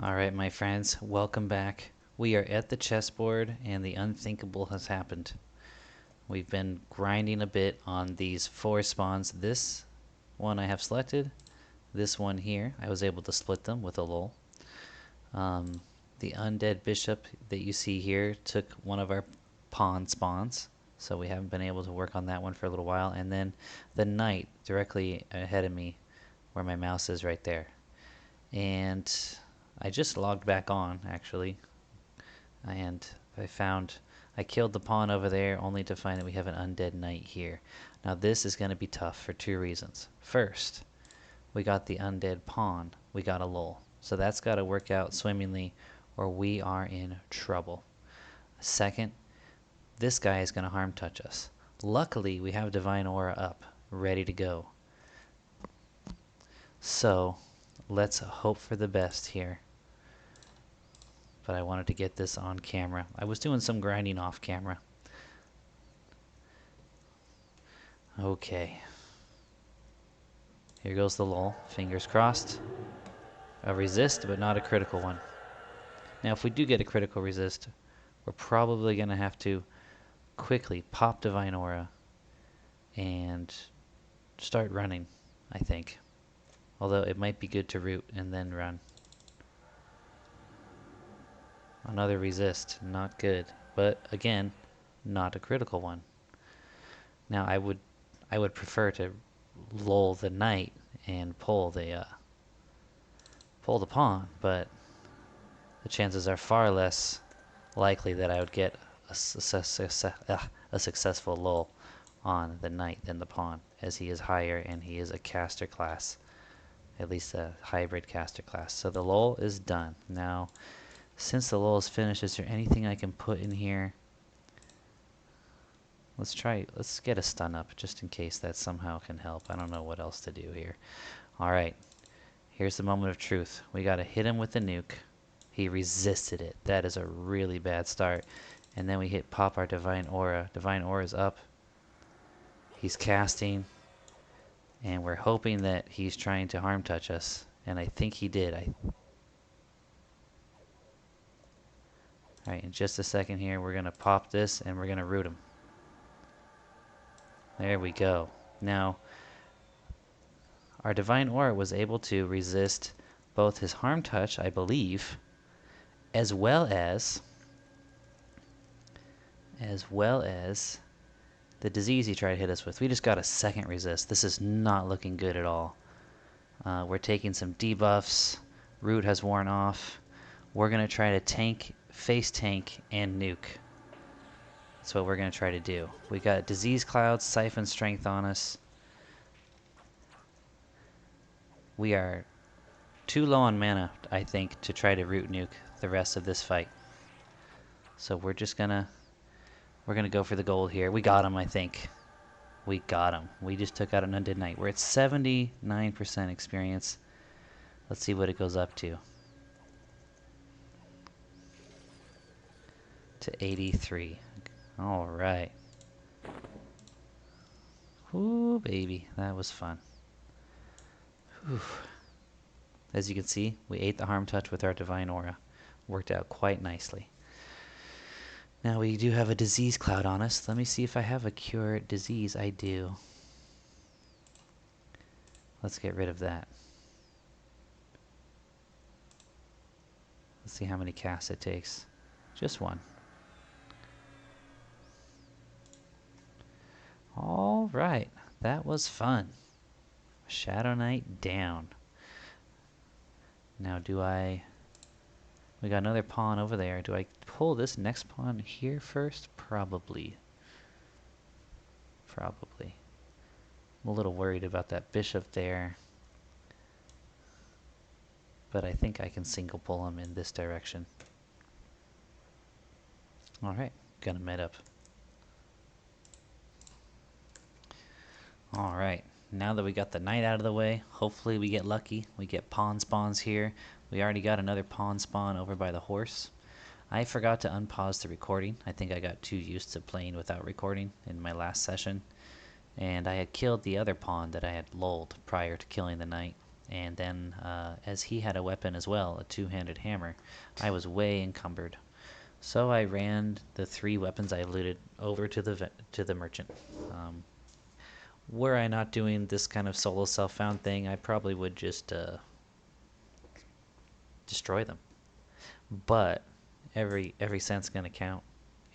Alright, my friends, welcome back. We are at the chessboard and the unthinkable has happened. We've been grinding a bit on these 4 spawns. This one I have selected. This one here, I was able to split them with a lull. The undead bishop that you see here took one of our pawn spawns, so we haven't been able to work on that one for a little while. And then the knight directly ahead of me, where my mouse is right there. And I just logged back on, actually, and I killed the pawn over there only to find that we have an undead knight here. Now this is going to be tough for 2 reasons. First, we got the undead pawn. We got a lull. So that's got to work out swimmingly or we are in trouble. Second, this guy is going to harm touch us. Luckily, we have Divine Aura up, ready to go. So let's hope for the best here. But I wanted to get this on camera. I was doing some grinding off camera. Okay. Here goes the lull. Fingers crossed. A resist, but not a critical one. Now, if we do get a critical resist, we're probably going to have to quickly pop Divine Aura and start running, I think. Although it might be good to root and then run. Another resist, not good, but again, not a critical one. Now I would prefer to lull the knight and pull the pawn, but the chances are far less likely that I would get a successful lull on the knight than the pawn, as he is higher and he is a caster class, at least a hybrid caster class. So the lull is done. Now, since the lull is finished, is there anything I can put in here? Let's get a stun up, just in case that somehow can help. I don't know what else to do here. Alright, here's the moment of truth. We gotta hit him with the nuke. He resisted it. That is a really bad start. And then we hit pop our Divine Aura. Divine Aura's up. He's casting. And we're hoping that he's trying to harm touch us. And I think he did. Alright, in just a second here, we're going to pop this and we're going to root him. There we go. Now, our Divine Aura was able to resist both his harm touch, I believe, as well as the disease he tried to hit us with. We just got a second resist. This is not looking good at all. We're taking some debuffs. Root has worn off. We're going to try to tank, face tank, and nuke. That's what we're going to try to do. We got Disease Cloud, Siphon Strength on us. We are too low on mana, I think, to try to root nuke the rest of this fight. So we're gonna go for the gold here. We got him, I think. We got him. We just took out an undead knight. We're at 79% experience. Let's see what it goes up to. To 83. Alright. Ooh, baby. That was fun. Whew. As you can see, we ate the harm touch with our Divine Aura. Worked out quite nicely. Now we do have a disease cloud on us. Let me see if I have a cure disease. I do. Let's get rid of that. Let's see how many casts it takes. Just one. Alright, that was fun. Shadow Knight down. Now we got another pawn over there. Do I pull this next pawn here first? Probably. Probably. I'm a little worried about that bishop there. But I think I can single pull him in this direction. Alright, gonna met up. Alright, now that we got the knight out of the way, hopefully we get lucky. We get pawn spawns here. We already got another pawn spawn over by the horse. I forgot to unpause the recording. I think I got too used to playing without recording in my last session. And I had killed the other pawn that I had lulled prior to killing the knight. And then as he had a weapon as well, a two-handed hammer, I was way encumbered. So I ran the 3 weapons I looted over to the merchant. Were I not doing this kind of solo self-found thing, I probably would just destroy them. But every cent's gonna count,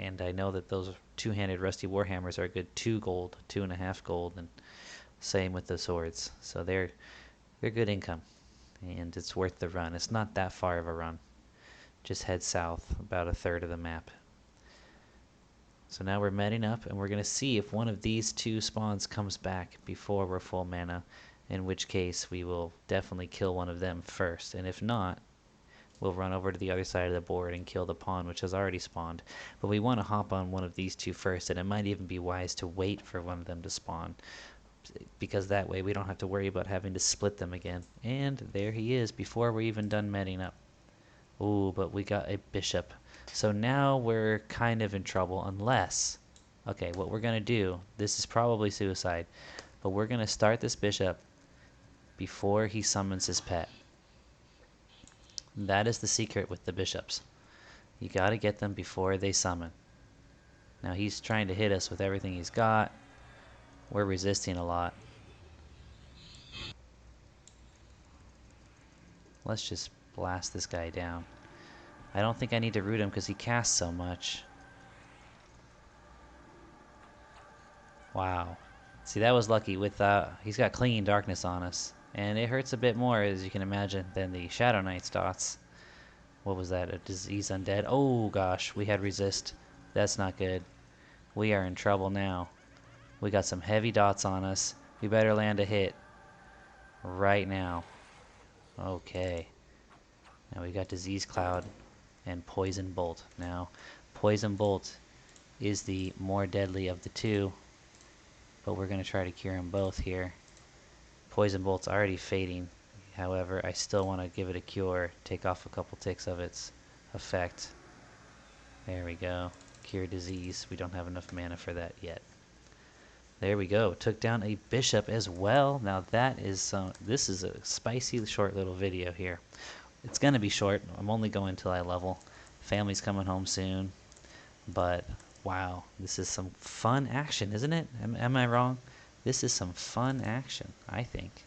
and I know that those two-handed rusty warhammers are a good 2 gold, 2.5 gold, and same with the swords. So they're good income, and it's worth the run. It's not that far of a run. Just head south about a third of the map. So now we're meting up, and we're going to see if one of these 2 spawns comes back before we're full mana, in which case we will definitely kill one of them first. And if not, we'll run over to the other side of the board and kill the pawn, which has already spawned. But we want to hop on one of these 2 first, and it might even be wise to wait for one of them to spawn, because that way we don't have to worry about having to split them again. And there he is before we're even done meting up. Ooh, but we got a bishop. So now we're kind of in trouble unless... Okay, what we're going to do, this is probably suicide, but we're going to start this bishop before he summons his pet. That is the secret with the bishops. You got to get them before they summon. Now he's trying to hit us with everything he's got. We're resisting a lot. Let's just blast this guy down. I don't think I need to root him because he casts so much. Wow. See, that was lucky. With he's got Clinging Darkness on us. And it hurts a bit more, as you can imagine, than the Shadow Knight's dots. What was that? A Disease Undead? Oh, gosh. We had Resist. That's not good. We are in trouble now. We got some heavy dots on us. We better land a hit. Right now. Okay. Now we got Disease Cloud and Poison Bolt. Now, Poison Bolt is the more deadly of the 2, but we're going to try to cure them both here. Poison Bolt's already fading. However, I still want to give it a cure, take off a couple ticks of its effect. There we go. Cure disease. We don't have enough mana for that yet. There we go. Took down a bishop as well. Now that is this is a spicy short little video here. It's gonna be short. I'm only going till I level. Family's coming home soon. But wow, this is some fun action, isn't it? Am I wrong? This is some fun action, I think.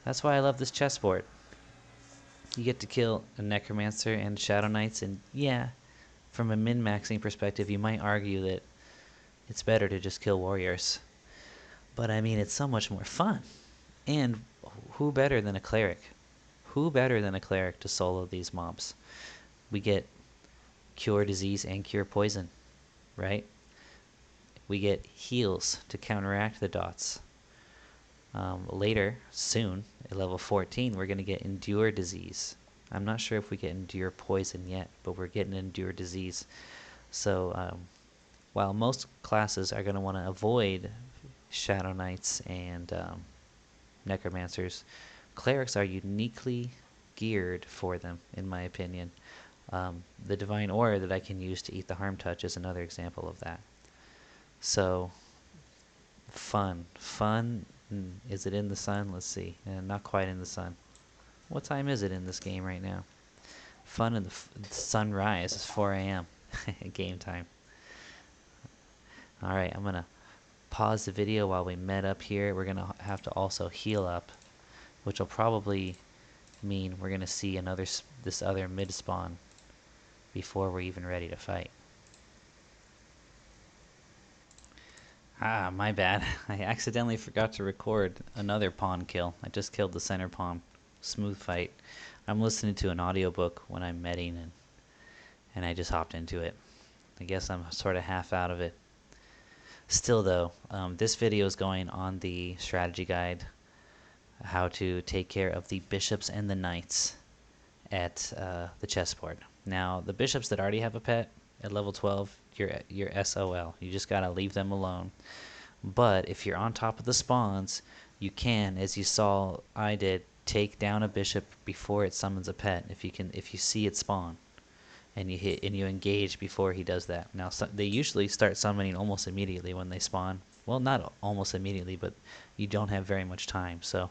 That's why I love this chessboard. You get to kill a necromancer and shadow knights, and yeah, from a min-maxing perspective, you might argue that it's better to just kill warriors. But I mean, it's so much more fun. And who better than a cleric? Who better than a cleric to solo these mobs? We get cure disease and cure poison, right? We get heals to counteract the dots. Later, soon, at level 14, we're going to get endure disease. I'm not sure if we get endure poison yet, but we're getting endure disease. So while most classes are going to want to avoid shadow knights and necromancers, clerics are uniquely geared for them, in my opinion. The divine aura that I can use to eat the harm touch is another example of that. So fun. Is it in the sun? Let's see. Not quite in the sun. What time is it in this game right now? Fun in the sunrise is 4 a.m. Game time. Alright, I'm going to pause the video while we met up here. We're going to have to also heal up, which will probably mean we're going to see this other mid spawn before we're even ready to fight. Ah, my bad. I accidentally forgot to record another pawn kill. I just killed the center pawn. Smooth fight. I'm listening to an audiobook when I'm medding, and I just hopped into it. I guess I'm sort of half out of it. Still though, this video is going on the strategy guide, how to take care of the bishops and the knights at the chessboard. Now, the bishops that already have a pet at level 12, you're SOL. You just gotta leave them alone. But if you're on top of the spawns, you can, as you saw I did, take down a bishop before it summons a pet. If you see it spawn, and you engage before he does that. Now they usually start summoning almost immediately when they spawn. Well, not almost immediately, but you don't have very much time. So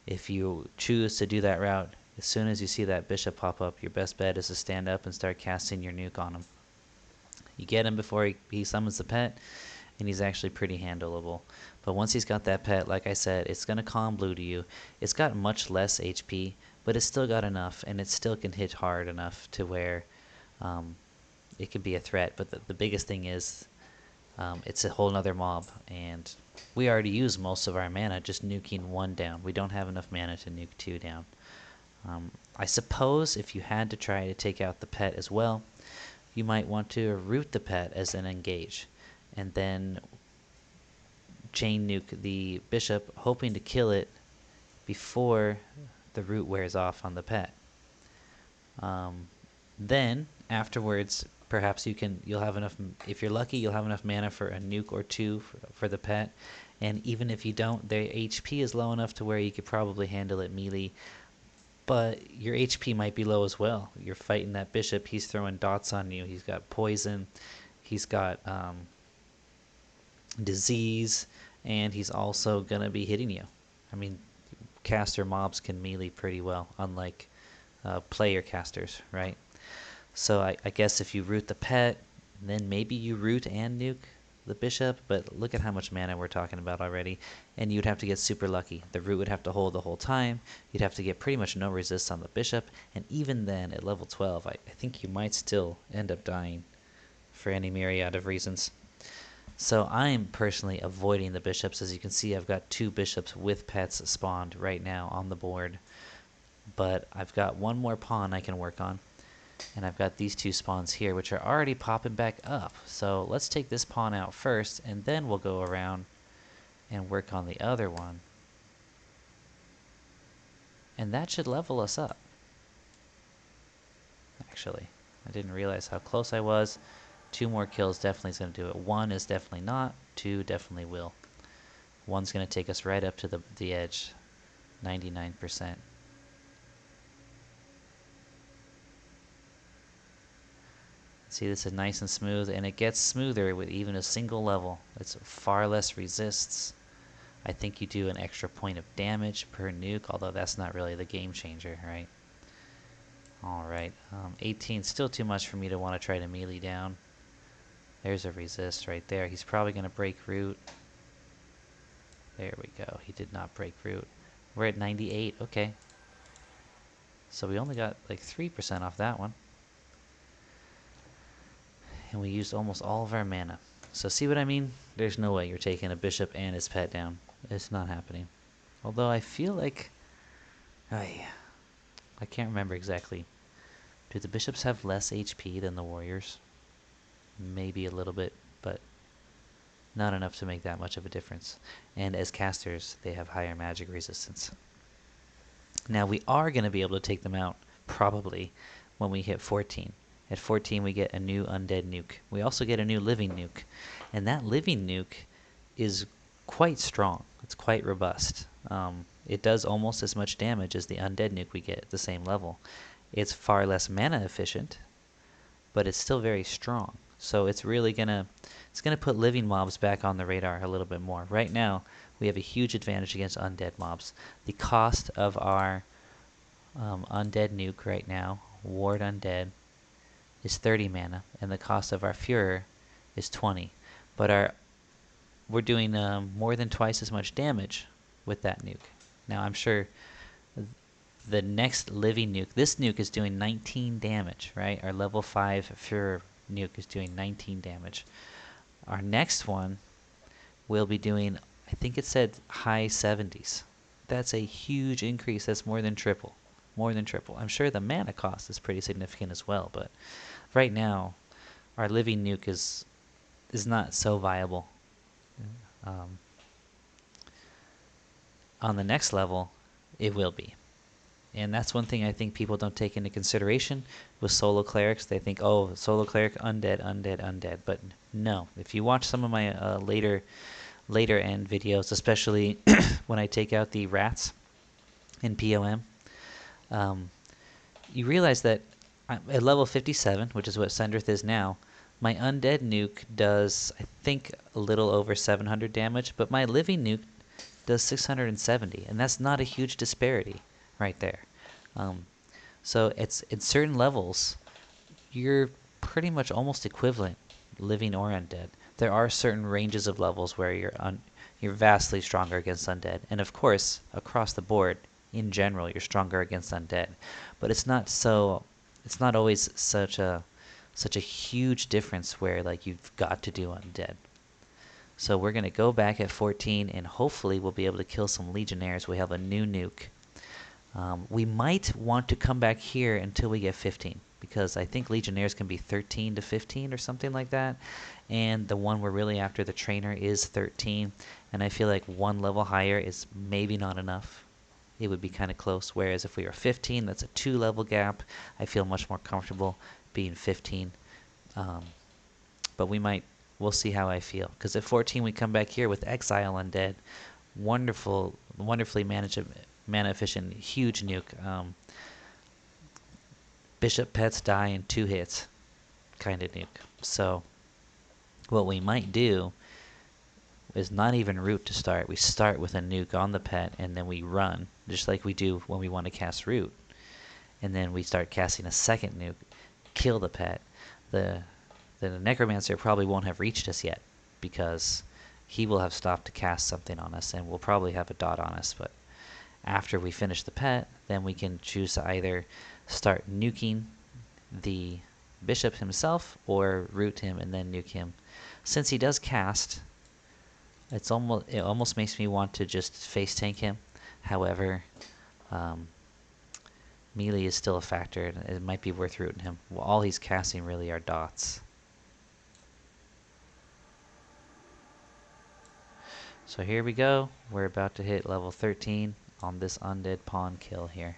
If you choose to do that route, as soon as you see that bishop pop up, your best bet is to stand up and start casting your nuke on him. You get him before he summons the pet, and he's actually pretty handleable. But once he's got that pet, like I said, it's going to calm blue to you. It's got much less HP, but it's still got enough, and it still can hit hard enough to where it could be a threat. But the biggest thing is it's a whole nother mob, and we already used most of our mana just nuking 1 down. We don't have enough mana to nuke 2 down. I suppose if you had to try to take out the pet as well, you might want to root the pet as an engage, and then chain nuke the bishop, hoping to kill it before the root wears off on the pet. Then afterwards, perhaps you'll have enough. If you're lucky, you'll have enough mana for a nuke or 2 for the pet. And even if you don't, their HP is low enough to where you could probably handle it melee. But your HP might be low as well. You're fighting that bishop. He's throwing dots on you. He's got poison. He's got disease. And he's also going to be hitting you. I mean, caster mobs can melee pretty well, unlike player casters, right? So I guess if you root the pet, then maybe you root and nuke the bishop, but look at how much mana we're talking about already, and you'd have to get super lucky. The root would have to hold the whole time. You'd have to get pretty much no resist on the bishop, and even then, at level 12, I think you might still end up dying for any myriad of reasons. So I'm personally avoiding the bishops. As you can see, I've got 2 bishops with pets spawned right now on the board, but I've got 1 more pawn I can work on. And I've got these 2 spawns here, which are already popping back up. So let's take this pawn out first, and then we'll go around and work on the other one. And that should level us up. Actually, I didn't realize how close I was. 2 more kills definitely is going to do it. 1 is definitely not. 2 definitely will. 1's going to take us right up to the edge. 99%. See, this is nice and smooth, and it gets smoother with even a single level. It's far less resists. I think you do an extra point of damage per nuke, although that's not really the game changer, right? Alright, 18, still too much for me to want to try to melee down. There's a resist right there. He's probably going to break root. There we go. He did not break root. We're at 98, okay. So we only got like 3% off that one. And we used almost all of our mana. So see what I mean? There's no way you're taking a bishop and his pet down. It's not happening. Although I feel like... I can't remember exactly. Do the bishops have less HP than the warriors? Maybe a little bit, but not enough to make that much of a difference. And as casters, they have higher magic resistance. Now we are going to be able to take them out, probably, when we hit 14. At 14, we get a new undead nuke. We also get a new living nuke. And that living nuke is quite strong. It's quite robust. It does almost as much damage as the undead nuke we get at the same level. It's far less mana efficient, but it's still very strong. So it's really gonna put living mobs back on the radar a little bit more. Right now, we have a huge advantage against undead mobs. The cost of our undead nuke right now, ward undead, is 30 mana, and the cost of our Führer is 20. But we're doing more than twice as much damage with that nuke. Now I'm sure the next living nuke, this nuke is doing 19 damage, right? Our level 5 Führer nuke is doing 19 damage. Our next one will be doing, I think it said high 70s. That's a huge increase. That's more than triple. More than triple. I'm sure the mana cost is pretty significant as well, but right now our living nuke is not so viable. On the next level, it will be. And that's one thing I think people don't take into consideration with solo clerics. They think, oh, solo cleric, undead, undead, undead. But no, if you watch some of my later end videos, especially when I take out the rats in POM, you realize that at level 57, which is what Sendrith is now, my undead nuke does, I think, a little over 700 damage, but my living nuke does 670, and that's not a huge disparity right there. So it's in certain levels, you're pretty much almost equivalent, living or undead. There are certain ranges of levels where you're vastly stronger against undead, and of course, across the board, in general, you're stronger against undead. But it's not so. It's not always such a huge difference where like you've got to do undead. So we're gonna go back at 14, and hopefully we'll be able to kill some legionnaires. We have a new nuke. We might want to come back here until we get 15, because I think legionnaires can be 13 to 15 or something like that, and the one we're really after, the trainer, is 13, and I feel like one level higher is maybe not enough. It would be kind of close, whereas if we were 15, that's a 2-level gap. I feel much more comfortable being 15, but we'll see how I feel, because at 14 we come back here with Exile Undead. Wonderfully mana efficient, huge nuke. Bishop pets die in 2 hits kind of nuke. So what we might do is not even root to start. We start with a nuke on the pet, and then we run, just like we do when we want to cast root. And then we start casting a second nuke, kill the pet. The necromancer probably won't have reached us yet, because he will have stopped to cast something on us, and we'll probably have a dot on us. But after we finish the pet, then we can choose to either start nuking the bishop himself or root him and then nuke him. Since he does cast, it almost makes me want to just face tank him. However, melee is still a factor, and it might be worth rooting him. Well, all he's casting really are dots. So here we go. We're about to hit level 13 on this undead pawn kill here.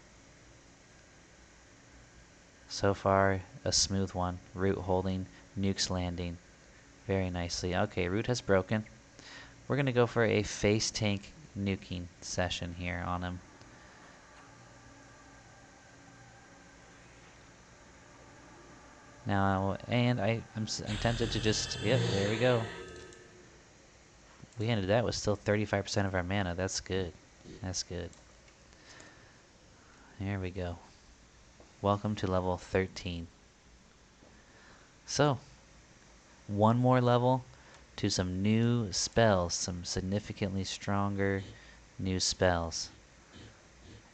So far, a smooth one. Root holding, nukes landing very nicely. Okay, root has broken. We're going to go for a face tank nuking session here on him. Now, and I'm tempted to just, yep, there we go. We ended that with still 35% of our mana. That's good. That's good. There we go. Welcome to level 13. So, one more level to some new spells, some significantly stronger new spells.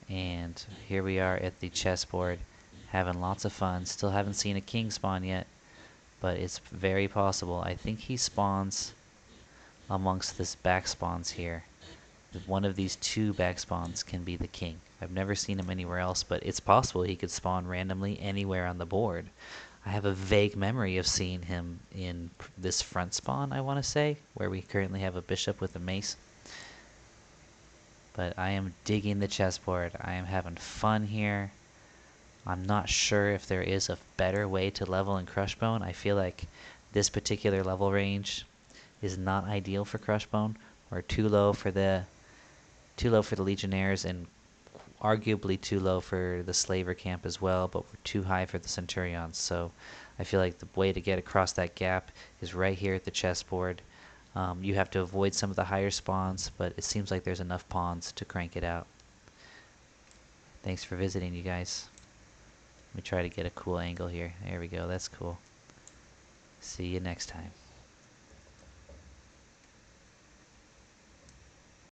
And here we are at the chessboard, having lots of fun. Still haven't seen a king spawn yet, but it's very possible. I think he spawns amongst this back spawns here. One of these 2 back spawns can be the king. I've never seen him anywhere else, but it's possible he could spawn randomly anywhere on the board. I have a vague memory of seeing him in this front spawn, I want to say, where we currently have a bishop with a mace. But I am digging the chessboard. I am having fun here. I'm not sure if there is a better way to level in Crushbone. I feel like this particular level range is not ideal for Crushbone. We're too low for the Legionnaires, and arguably too low for the Slaver camp as well, but we're too high for the Centurions. So I feel like the way to get across that gap is right here at the chessboard. You have to avoid some of the higher spawns, but it seems like there's enough pawns to crank it out. Thanks for visiting, you guys. Let me try to get a cool angle here. There we go. That's cool. See you next time.